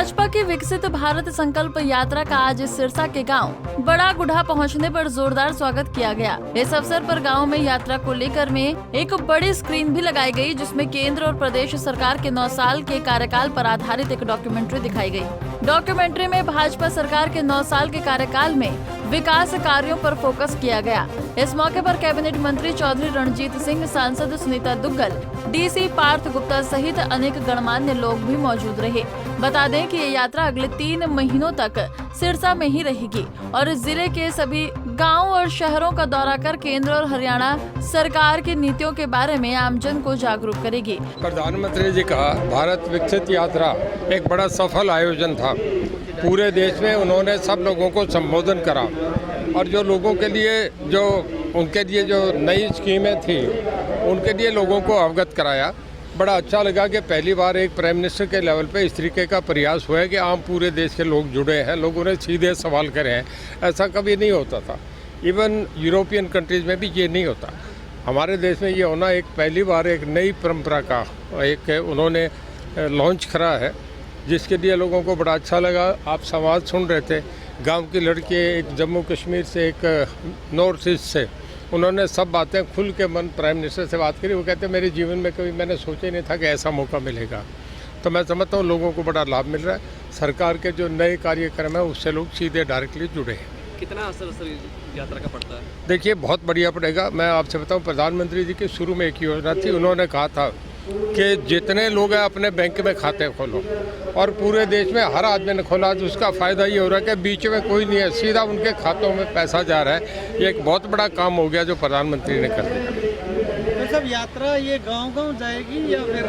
भाजपा की विकसित भारत संकल्प यात्रा का आज सिरसा के गांव बड़ा गुढ़ा पहुंचने पर जोरदार स्वागत किया गया। इस अवसर पर गांव में यात्रा को लेकर में एक बड़ी स्क्रीन भी लगाई गई, जिसमें केंद्र और प्रदेश सरकार के 9 साल के कार्यकाल पर आधारित एक डॉक्यूमेंट्री दिखाई गई। डॉक्यूमेंट्री में भाजपा सरकार के 9 साल के कार्यकाल में विकास कार्यों पर फोकस किया गया। इस मौके पर कैबिनेट मंत्री चौधरी रणजीत सिंह, सांसद सुनीता दुग्गल, डीसी पार्थ गुप्ता सहित अनेक गणमान्य लोग भी मौजूद रहे। बता दें कि ये यात्रा अगले 3 महीनों तक सिरसा में ही रहेगी और जिले के सभी गांव और शहरों का दौरा कर केंद्र और हरियाणा सरकार की नीतियों के बारे में आमजन को जागरूक करेगी। प्रधानमंत्री जी का भारत विकसित यात्रा एक बड़ा सफल आयोजन था। पूरे देश में उन्होंने सब लोगों को संबोधन करा और जो लोगों के लिए उनके लिए जो नई स्कीमें थी उनके लिए लोगों को अवगत कराया। बड़ा अच्छा लगा कि पहली बार एक प्राइम मिनिस्टर के लेवल पे इस तरीके का प्रयास हुआ है कि आम पूरे देश के लोग जुड़े हैं, लोगों ने सीधे सवाल करे हैं। ऐसा कभी नहीं होता था। इवन यूरोपियन कंट्रीज़ में भी ये नहीं होता। हमारे देश में ये होना एक पहली बार एक नई परंपरा का एक उन्होंने लॉन्च करा है, जिसके लिए लोगों को बड़ा अच्छा लगा। आप संवाद सुन रहे थे, गांव की लड़की एक जम्मू कश्मीर से, एक नॉर्थ ईस्ट से, उन्होंने सब बातें खुल के मन प्राइम मिनिस्टर से बात करी। वो कहते मेरे जीवन में कभी मैंने सोचा ही नहीं था कि ऐसा मौका मिलेगा। तो मैं समझता हूँ लोगों को बड़ा लाभ मिल रहा है। सरकार के जो नए कार्यक्रम है उससे लोग सीधे डायरेक्टली जुड़े हैं। कितना असर यात्रा का पड़ता है? देखिए, बहुत बढ़िया पड़ेगा। मैं आपसे बताऊँ, प्रधानमंत्री जी की शुरू में एक योजना थी। उन्होंने कहा था कि जितने लोग हैं अपने बैंक में खाते खोलो, और पूरे देश में हर आदमी ने खोला। तो उसका फ़ायदा ये हो रहा है कि बीच में कोई नहीं है, सीधा उनके खातों में पैसा जा रहा है। ये एक बहुत बड़ा काम हो गया जो प्रधानमंत्री ने कर दिया। तो सब यात्रा ये गांव-गांव जाएगी या फिर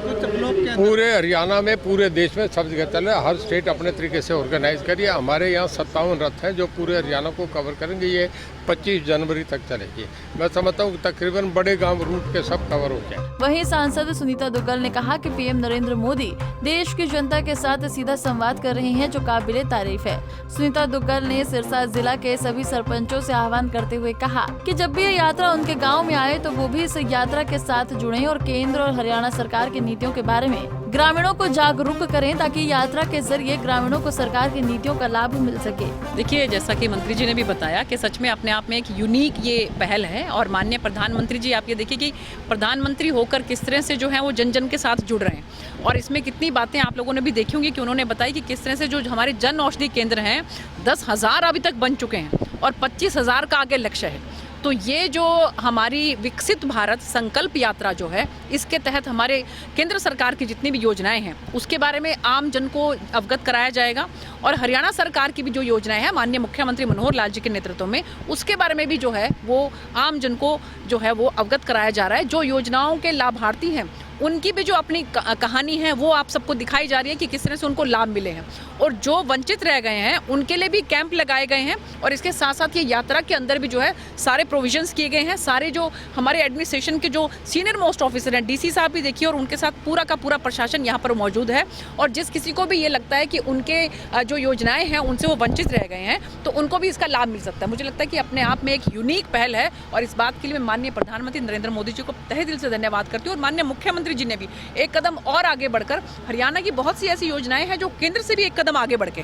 कुछ ब्लॉक के अंदर? पूरे हरियाणा में, पूरे देश में सब जगह चल रहा है। हर स्टेट अपने तरीके से ऑर्गेनाइज करिए। हमारे यहाँ 57 रथ हैं जो पूरे हरियाणा को कवर करेंगे। ये 25 जनवरी तक चलेगी। मैं समझता हूँ तकरीबन बड़े गांव रूट के सब कवर हो जाए। वहीं सांसद सुनीता दुग्गल ने कहा कि पीएम नरेंद्र मोदी देश की जनता के साथ सीधा संवाद कर रहे हैं, जो काबिले तारीफ है। सुनीता दुग्गल ने सिरसा जिला के सभी सरपंचों से आह्वान करते हुए कहा कि जब भी ये यात्रा उनके गांव में आए तो वो भी इस यात्रा के साथ जुड़ें और केंद्र और हरियाणा सरकार की नीतियों के बारे में ग्रामीणों को जागरूक करें, ताकि यात्रा के जरिए ग्रामीणों को सरकार की नीतियों का लाभ मिल सके। देखिए, जैसा कि मंत्री जी ने भी बताया कि सच में अपने आप में एक यूनिक ये पहल है। और माननीय प्रधानमंत्री जी, आप ये देखिए कि प्रधानमंत्री होकर किस तरह से जो है वो जन जन के साथ जुड़ रहे हैं। और इसमें कितनी बातें आप लोगों ने भी देखी होंगी कि उन्होंने बताई कि किस तरह से जो हमारे जन औषधि केंद्र हैं 10,000 अभी तक बन चुके हैं और 25,000 का आगे लक्ष्य है। तो ये जो हमारी विकसित भारत संकल्प यात्रा जो है, इसके तहत हमारे केंद्र सरकार की जितनी भी योजनाएं हैं उसके बारे में आम जन को अवगत कराया जाएगा। और हरियाणा सरकार की भी जो योजनाएं हैं माननीय मुख्यमंत्री मनोहर लाल जी के नेतृत्व में, उसके बारे में भी जो है वो आम जन को जो है वो अवगत कराया जा रहा है। जो योजनाओं के लाभार्थी हैं उनकी भी जो अपनी कहानी है वो आप सबको दिखाई जा रही है कि किस तरह से उनको लाभ मिले हैं। और जो वंचित रह गए हैं उनके लिए भी कैंप लगाए गए हैं। और इसके साथ साथ ये यात्रा के अंदर भी जो है सारे प्रोविजंस किए गए हैं। सारे जो हमारे एडमिनिस्ट्रेशन के जो सीनियर मोस्ट ऑफिसर हैं, डीसी साहब भी देखिए, और उनके साथ पूरा का पूरा प्रशासन यहाँ पर मौजूद है। और जिस किसी को भी ये लगता है कि उनके जो योजनाएं हैं उनसे वो वंचित रह गए हैं, तो उनको भी इसका लाभ मिल सकता है। मुझे लगता है कि अपने आप में एक यूनिक पहल है। और इस बात के लिए मैं माननीय प्रधानमंत्री नरेंद्र मोदी जी को तहे दिल से धन्यवाद करती हूँ। और माननीय मुख्यमंत्री जी ने भी एक कदम और आगे बढ़कर हरियाणा की बहुत सी ऐसी योजनाएं हैं जो केंद्र से भी एक कदम आगे बढ़ के,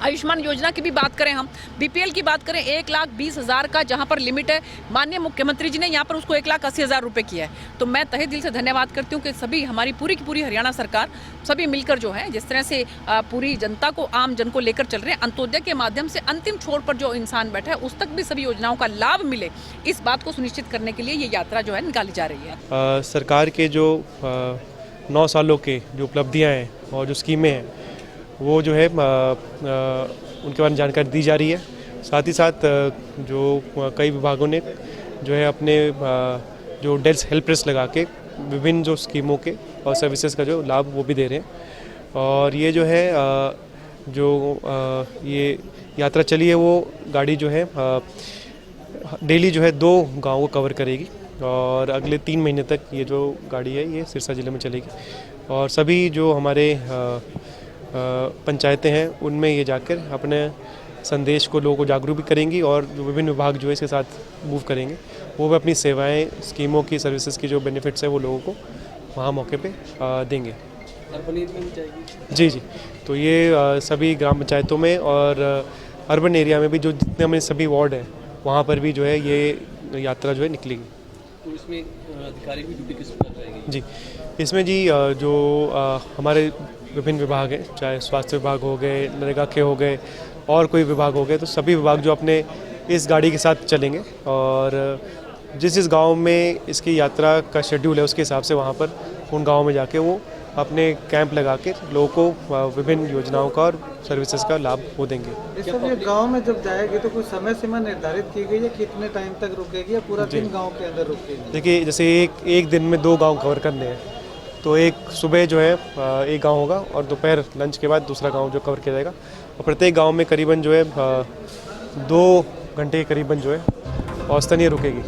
आयुष्मान योजना की भी बात करें, हम बीपीएल की बात करें, 1,20,000 का जहां पर लिमिट है, माननीय मुख्यमंत्री जी ने यहां पर उसको 1,80,000 रुपए किया है। तो मैं तहे दिल से धन्यवाद करती हूं कि सभी हमारी पूरी की पूरी हरियाणा सरकार सभी मिलकर जो है जिस तरह से पूरी जनता को, आम जन को लेकर चल रहे हैं। अंत्योदय के माध्यम से अंतिम छोर पर जो इंसान बैठा है उस तक भी सभी योजनाओं का लाभ मिले, इस बात को सुनिश्चित करने के लिए ये यात्रा जो है निकाली जा रही है। सरकार के जो 9 सालों के जो उपलब्धियाँ हैं और जो स्कीमें हैं वो जो है उनके बारे में जानकारी दी जा रही है। साथ ही साथ जो कई विभागों ने जो है अपने जो डेल्स हेल्प डेस्क लगा के विभिन्न जो स्कीमों के और सर्विसेज का जो लाभ वो भी दे रहे हैं। और ये जो है ये यात्रा चली है वो गाड़ी जो है डेली जो है 2 गाँव को कवर करेगी। और अगले 3 महीने तक ये जो गाड़ी है ये सिरसा ज़िले में चलेगी। और सभी जो हमारे पंचायतें हैं उनमें ये जाकर अपने संदेश को लोगों को जागरूक भी करेंगी। और जो विभिन्न विभाग जो है इसके साथ मूव करेंगे, वो भी अपनी सेवाएं, स्कीमों की, सर्विसेज की जो बेनिफिट्स है वो लोगों को वहाँ मौके पे देंगे। अर्बन एरिया में जाएगी? जी जी, तो ये सभी ग्राम पंचायतों में और अर्बन एरिया में भी जो जितने हमें सभी वार्ड हैं वहाँ पर भी जो है ये यात्रा जो है निकलेगी। तो इसमें अधिकारी की ड्यूटी किस पर रहेगी? जी, इसमें जी जो हमारे विभिन्न विभाग हैं, चाहे स्वास्थ्य विभाग हो गए, नरेगा के हो गए और कोई विभाग हो गए, तो सभी विभाग जो अपने इस गाड़ी के साथ चलेंगे और जिस गांव में इसकी यात्रा का शेड्यूल है उसके हिसाब से वहां पर उन गांवों में जाके वो अपने कैंप लगा के लोगों को विभिन्न योजनाओं का और सर्विसेज का लाभ वो देंगे। इस सब ये गांव में जब जाएगी तो कोई समय सीमा निर्धारित की गई है, कितने टाइम तक रुकेगी या पूरा दिन गांव के अंदर रुकेगी? देखिए, जैसे एक दिन में 2 गांव कवर करने हैं, तो एक सुबह जो है एक गांव होगा और दोपहर लंच के बाद दूसरा गांव जो कवर किया जाएगा और प्रत्येक गांव में करीबन जो है 2 घंटे करीबन जो है औसतन ये रुकेगी।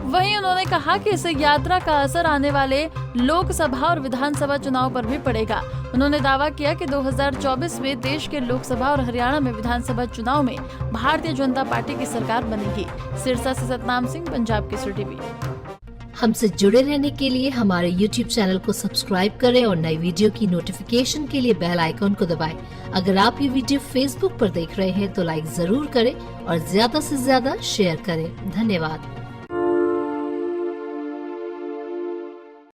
वहीं उन्होंने कहा कि इस यात्रा का असर आने वाले लोकसभा और विधानसभा चुनाव पर भी पड़ेगा। उन्होंने दावा किया कि 2024 में देश के लोकसभा और हरियाणा में विधानसभा चुनाव में भारतीय जनता पार्टी की सरकार बनेगी। सिरसा से सतनाम सिंह, पंजाब केसरी टीवी। हमसे जुड़े रहने के लिए हमारे YouTube चैनल को सब्सक्राइब करें और नई वीडियो की नोटिफिकेशन के लिए बेल आइकॉन को दबाएं। अगर आप ये वीडियो Facebook पर देख रहे हैं तो लाइक जरूर करें और ज्यादा से ज्यादा शेयर करें। धन्यवाद।